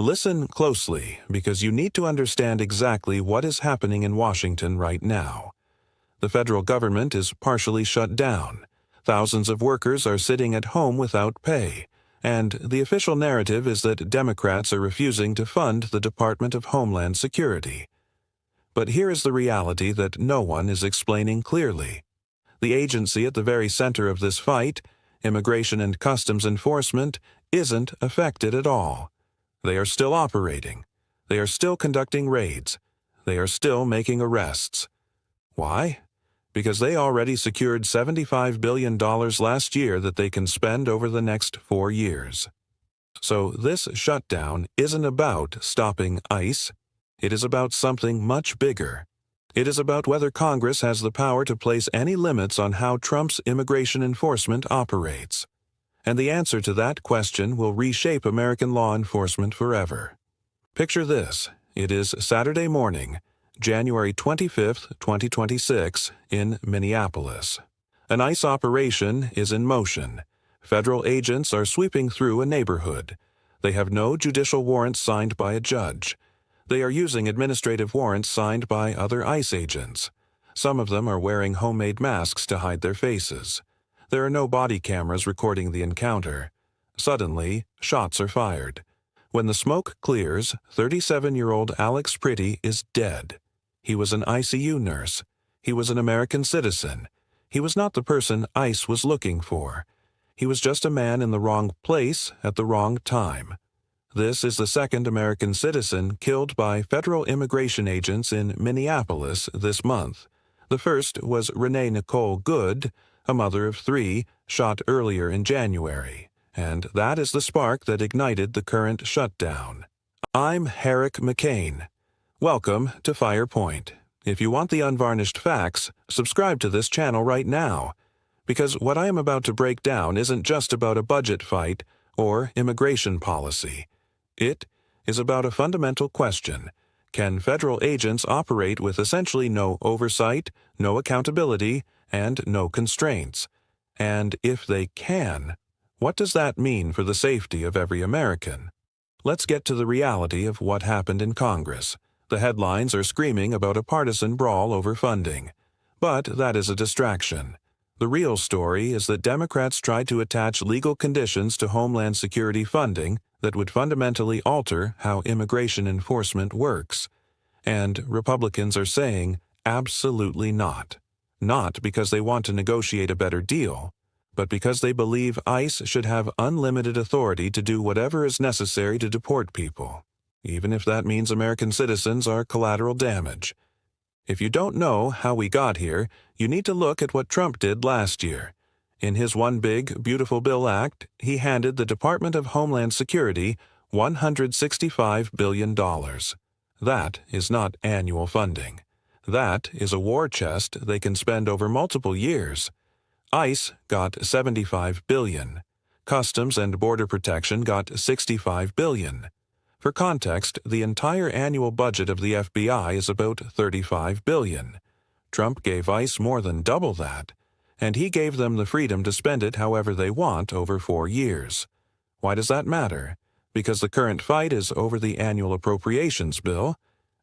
Listen closely, because you need to understand exactly what is happening in Washington right now. The federal government is partially shut down. Thousands of workers are sitting at home without pay, and the official narrative is that Democrats are refusing to fund the Department of Homeland Security. But here is the reality that no one is explaining clearly. The agency at the very center of this fight, Immigration and Customs Enforcement, isn't affected at all. They are still operating. They are still conducting raids. They are still making arrests. Why? Because they already secured $75 billion last year that they can spend over the next 4 years. So this shutdown isn't about stopping ICE. It is about something much bigger. It is about whether Congress has the power to place any limits on how Trump's immigration enforcement operates. And the answer to that question will reshape American law enforcement forever. Picture this. It is Saturday morning, January 25th, 2026, in Minneapolis. An ICE operation is in motion. Federal agents are sweeping through a neighborhood. They have no judicial warrants signed by a judge. They are using administrative warrants signed by other ICE agents. Some of them are wearing homemade masks to hide their faces. There are no body cameras recording the encounter. Suddenly, shots are fired. When the smoke clears, 37-year-old Alex Pretty is dead. He was an ICU nurse. He was an American citizen. He was not the person ICE was looking for. He was just a man in the wrong place at the wrong time. This is the second American citizen killed by federal immigration agents in Minneapolis this month. The first was Renee Nicole Good, a mother of 3, shot earlier in January. And that is the spark that ignited the current shutdown. I'm Herrick McCain. Welcome to Firepoint. If you want the unvarnished facts, subscribe to this channel right now. Because what I am about to break down isn't just about a budget fight or immigration policy. It is about a fundamental question. Can federal agents operate with essentially no oversight, no accountability, and no constraints? And if they can, what does that mean for the safety of every American? Let's get to the reality of what happened in Congress. The headlines are screaming about a partisan brawl over funding. But that is a distraction. The real story is that Democrats tried to attach legal conditions to Homeland Security funding that would fundamentally alter how immigration enforcement works. And Republicans are saying, absolutely not. Not because they want to negotiate a better deal, but because they believe ICE should have unlimited authority to do whatever is necessary to deport people, even if that means American citizens are collateral damage. If you don't know how we got here, you need to look at what Trump did last year. In his One Big Beautiful Bill Act, he handed the Department of Homeland Security $165 billion. That is not annual funding. That is a war chest they can spend over multiple years. ICE got $75 billion. Customs and Border Protection got $65 billion. For context, the entire annual budget of the FBI is about $35 billion. Trump gave ICE more than double that, and he gave them the freedom to spend it however they want over 4 years. Why does that matter? Because the current fight is over the annual appropriations bill.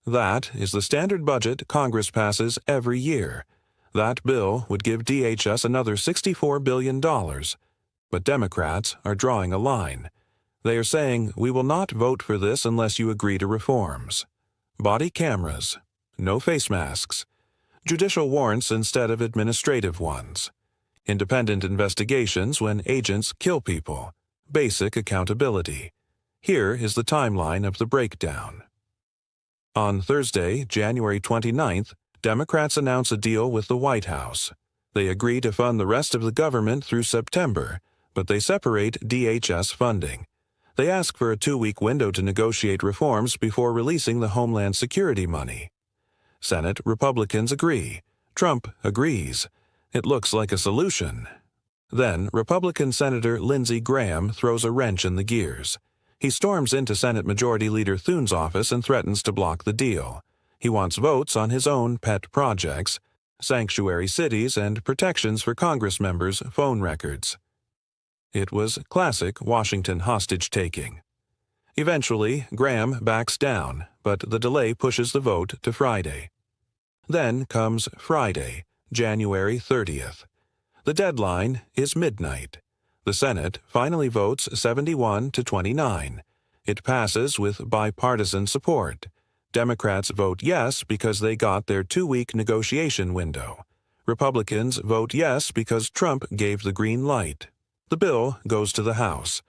That is the standard budget Congress passes every year. That bill would give DHS another $64 billion. But Democrats are drawing a line. They are saying, we will not vote for this unless you agree to reforms. Body cameras, no face masks, judicial warrants instead of administrative ones, independent investigations when agents kill people, basic accountability. Here is the timeline of the breakdown. On Thursday, January 29th, Democrats announce a deal with the White House. They agree to fund the rest of the government through September, but they separate DHS funding. They ask for a 2-week window to negotiate reforms before releasing the Homeland Security money. Senate Republicans agree. Trump agrees. It looks like a solution. Then, Republican Senator Lindsey Graham throws a wrench in the gears. He storms into Senate Majority Leader Thune's office and threatens to block the deal. He wants votes on his own pet projects, sanctuary cities, and protections for Congress members' phone records. It was classic Washington hostage-taking. Eventually, Graham backs down, but the delay pushes the vote to Friday. Then comes Friday, January 30th. The deadline is midnight. The Senate finally votes 71 to 29. It passes with bipartisan support. Democrats vote yes because they got their 2-week negotiation window. Republicans vote yes because Trump gave the green light. The bill goes to the House.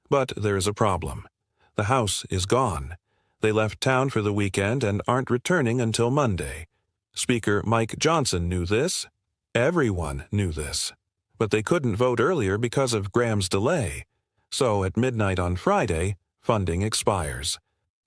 But there is a problem. The House is gone. They left town for the weekend and aren't returning until Monday. Speaker Mike Johnson knew this. Everyone knew this. But they couldn't vote earlier because of Graham's delay. So at midnight on Friday, funding expires.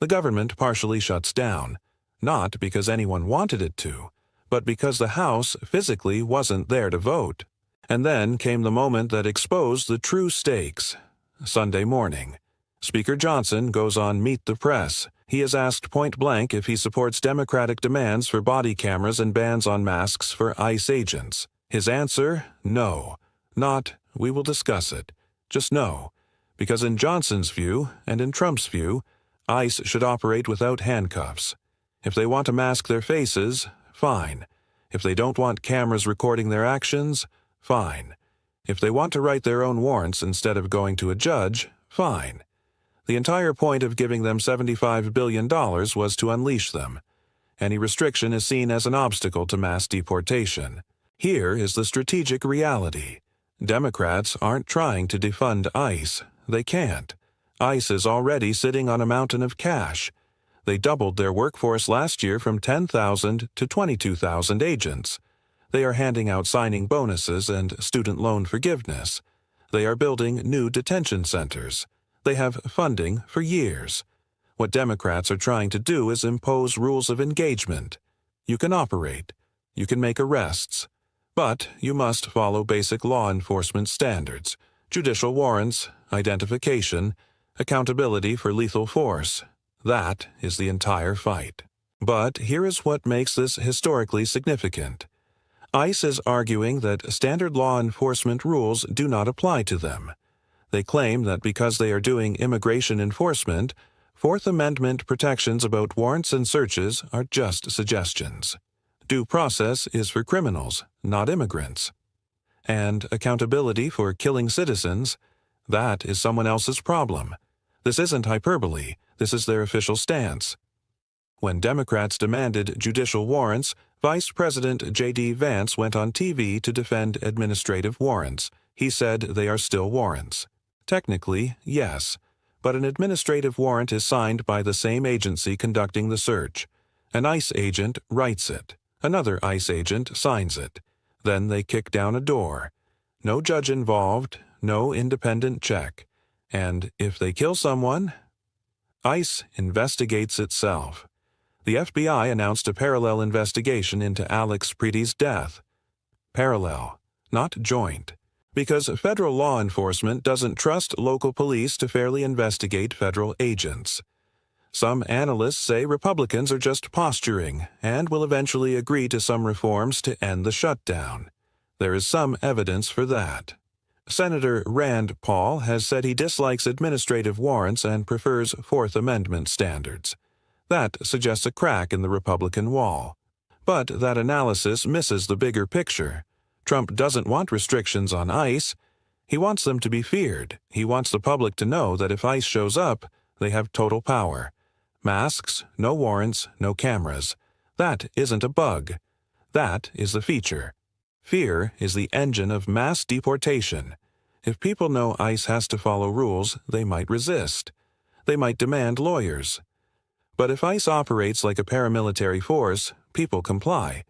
The government partially shuts down, not because anyone wanted it to, but because the House physically wasn't there to vote. And then came the moment that exposed the true stakes. Sunday morning. Speaker Johnson goes on Meet the Press. He is asked point-blank if he supports Democratic demands for body cameras and bans on masks for ICE agents. His answer, no. Not, we will discuss it. Just no. Because in Johnson's view, and in Trump's view, ICE should operate without handcuffs. If they want to mask their faces, fine. If they don't want cameras recording their actions, fine. If they want to write their own warrants instead of going to a judge, fine. The entire point of giving them $75 billion was to unleash them. Any restriction is seen as an obstacle to mass deportation. Here is the strategic reality. Democrats aren't trying to defund ICE. They can't. ICE is already sitting on a mountain of cash. They doubled their workforce last year from 10,000 to 22,000 agents. They are handing out signing bonuses and student loan forgiveness. They are building new detention centers. They have funding for years. What Democrats are trying to do is impose rules of engagement. You can operate. You can make arrests. But you must follow basic law enforcement standards, judicial warrants, identification, accountability for lethal force. That is the entire fight. But here is what makes this historically significant. ICE is arguing that standard law enforcement rules do not apply to them. They claim that because they are doing immigration enforcement, Fourth Amendment protections about warrants and searches are just suggestions. Due process is for criminals, not immigrants. And accountability for killing citizens, that is someone else's problem. This isn't hyperbole, this is their official stance. When Democrats demanded judicial warrants, Vice President J.D. Vance went on TV to defend administrative warrants. He said they are still warrants. Technically, yes, but an administrative warrant is signed by the same agency conducting the search. An ICE agent writes it. Another ICE agent signs it. Then they kick down a door. No judge involved, no independent check. And if they kill someone, ICE investigates itself. The FBI announced a parallel investigation into Alex Preedy's death. Parallel, not joint. Because federal law enforcement doesn't trust local police to fairly investigate federal agents. Some analysts say Republicans are just posturing and will eventually agree to some reforms to end the shutdown. There is some evidence for that. Senator Rand Paul has said he dislikes administrative warrants and prefers Fourth Amendment standards. That suggests a crack in the Republican wall. But that analysis misses the bigger picture. Trump doesn't want restrictions on ICE. He wants them to be feared. He wants the public to know that if ICE shows up, they have total power. Masks, no warrants, no cameras. That isn't a bug. That is the feature. Fear is the engine of mass deportation. If people know ICE has to follow rules, they might resist. They might demand lawyers. But if ICE operates like a paramilitary force, people comply.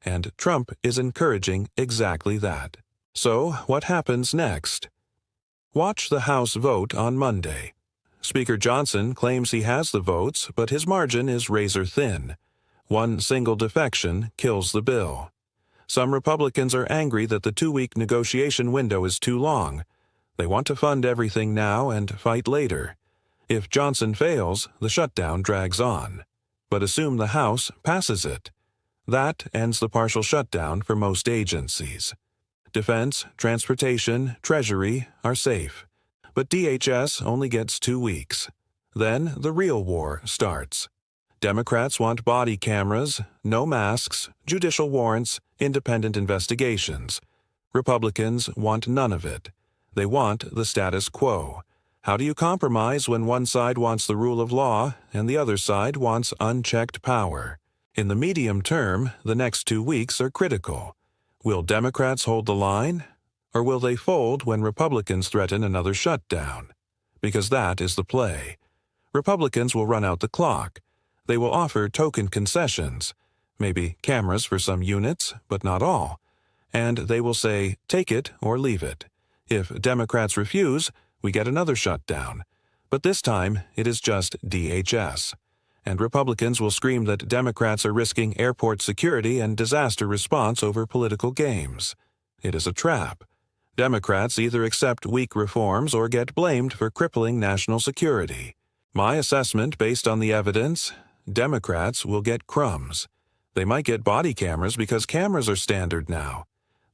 And Trump is encouraging exactly that. So, what happens next? Watch the House vote on Monday. Speaker Johnson claims he has the votes, but his margin is razor thin. One single defection kills the bill. Some Republicans are angry that the 2-week negotiation window is too long. They want to fund everything now and fight later. If Johnson fails, the shutdown drags on. But assume the House passes it. That ends the partial shutdown for most agencies. Defense, transportation, Treasury are safe. But DHS only gets 2 weeks. Then the real war starts. Democrats want body cameras, no masks, judicial warrants, independent investigations. Republicans want none of it. They want the status quo. How do you compromise when one side wants the rule of law and the other side wants unchecked power? In the medium term, the next 2 weeks are critical. Will Democrats hold the line? Or will they fold when Republicans threaten another shutdown? Because that is the play. Republicans will run out the clock. They will offer token concessions, maybe cameras for some units, but not all. And they will say, take it or leave it. If Democrats refuse, we get another shutdown. But this time, it is just DHS. And Republicans will scream that Democrats are risking airport security and disaster response over political games. It is a trap. Democrats either accept weak reforms or get blamed for crippling national security. My assessment based on the evidence, Democrats will get crumbs. They might get body cameras because cameras are standard now.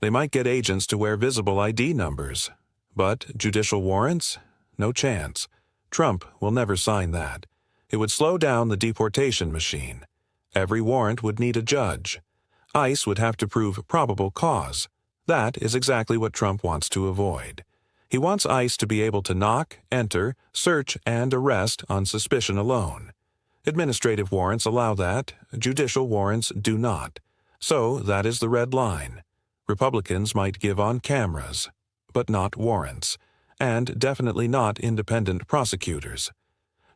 They might get agents to wear visible ID numbers. But judicial warrants? No chance. Trump will never sign that. It would slow down the deportation machine. Every warrant would need a judge. ICE would have to prove probable cause. That is exactly what Trump wants to avoid. He wants ICE to be able to knock, enter, search, and arrest on suspicion alone. Administrative warrants allow that, judicial warrants do not. So that is the red line. Republicans might give on cameras, but not warrants, and definitely not independent prosecutors.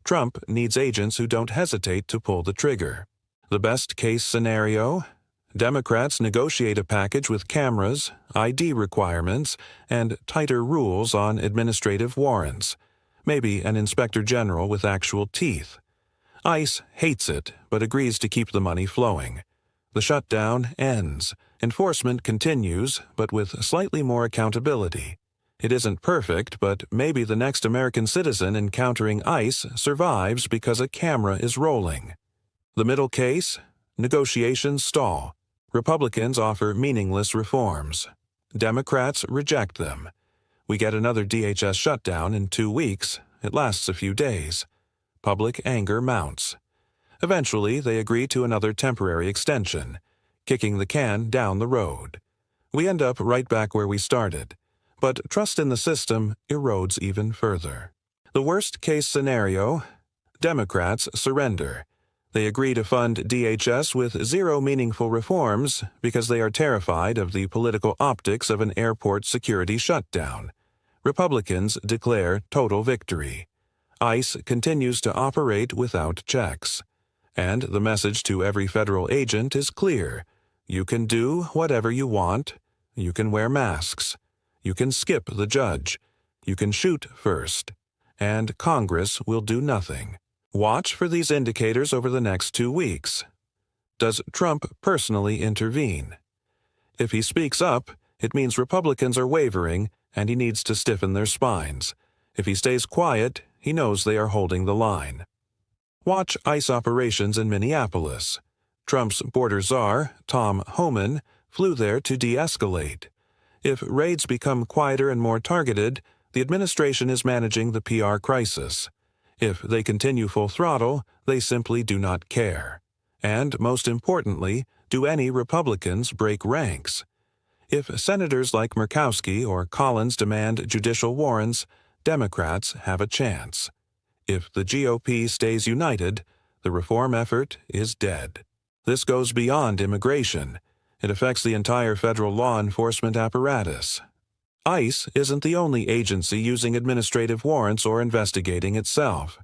Trump needs agents who don't hesitate to pull the trigger. The best-case scenario? Democrats negotiate a package with cameras, ID requirements, and tighter rules on administrative warrants. Maybe an inspector general with actual teeth. ICE hates it, but agrees to keep the money flowing. The shutdown ends. Enforcement continues, but with slightly more accountability. It isn't perfect, but maybe the next American citizen encountering ICE survives because a camera is rolling. The middle case? Negotiations stall. Republicans offer meaningless reforms. Democrats reject them. We get another DHS shutdown in 2 weeks. It lasts a few days. Public anger mounts. Eventually, they agree to another temporary extension, kicking the can down the road. We end up right back where we started. But trust in the system erodes even further. The worst-case scenario? Democrats surrender. They agree to fund DHS with zero meaningful reforms because they are terrified of the political optics of an airport security shutdown. Republicans declare total victory. ICE continues to operate without checks. And the message to every federal agent is clear. You can do whatever you want. You can wear masks. You can skip the judge. You can shoot first. And Congress will do nothing. Watch for these indicators over the next 2 weeks. Does Trump personally intervene? If he speaks up, it means Republicans are wavering and he needs to stiffen their spines. If he stays quiet, he knows they are holding the line. Watch ICE operations in Minneapolis. Trump's border czar, Tom Homan, flew there to de-escalate. If raids become quieter and more targeted, the administration is managing the PR crisis. If they continue full throttle, they simply do not care. And, most importantly, do any Republicans break ranks? If senators like Murkowski or Collins demand judicial warrants, Democrats have a chance. If the GOP stays united, the reform effort is dead. This goes beyond immigration. It affects the entire federal law enforcement apparatus. ICE isn't the only agency using administrative warrants or investigating itself.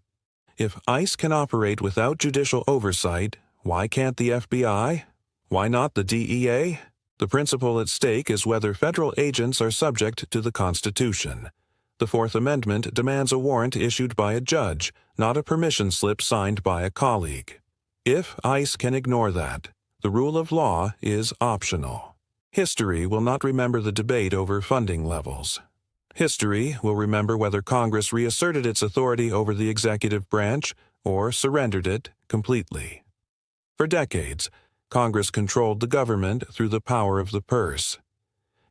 If ICE can operate without judicial oversight, why can't the FBI? Why not the DEA? The principle at stake is whether federal agents are subject to the Constitution. The Fourth Amendment demands a warrant issued by a judge, not a permission slip signed by a colleague. If ICE can ignore that, the rule of law is optional. History will not remember the debate over funding levels. History will remember whether Congress reasserted its authority over the executive branch or surrendered it completely. For decades, Congress controlled the government through the power of the purse.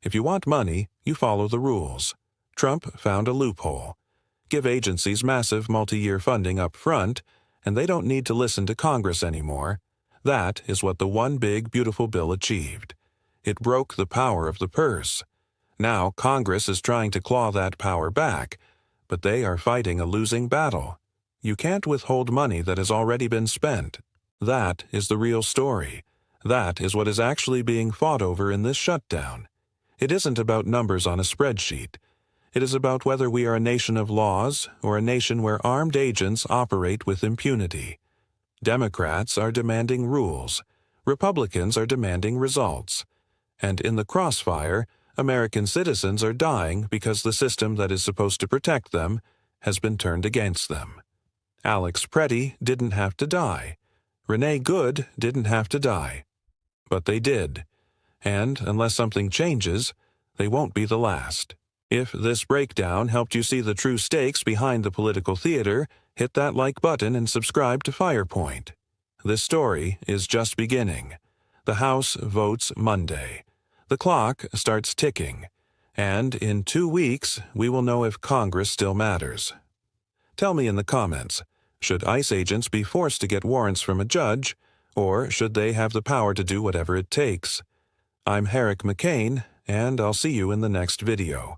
If you want money, you follow the rules. Trump found a loophole. give agencies massive multi-year funding up front, and they don't need to listen to Congress anymore. That is what the One Big Beautiful Bill achieved. It broke the power of the purse. Now Congress is trying to claw that power back, but they are fighting a losing battle. You can't withhold money that has already been spent. That is the real story. That is what is actually being fought over in this shutdown. It isn't about numbers on a spreadsheet. It is about whether we are a nation of laws or a nation where armed agents operate with impunity. Democrats are demanding rules. Republicans are demanding results. And in the crossfire, American citizens are dying because the system that is supposed to protect them has been turned against them. Alex Preddy didn't have to die. Renee Good didn't have to die. But they did. And unless something changes, they won't be the last. If this breakdown helped you see the true stakes behind the political theater, hit that like button and subscribe to Firepoint. This story is just beginning. The House votes Monday. The clock starts ticking. And in 2 weeks, we will know if Congress still matters. Tell me in the comments, should ICE agents be forced to get warrants from a judge, or should they have the power to do whatever it takes? I'm Herrick McCain, and I'll see you in the next video.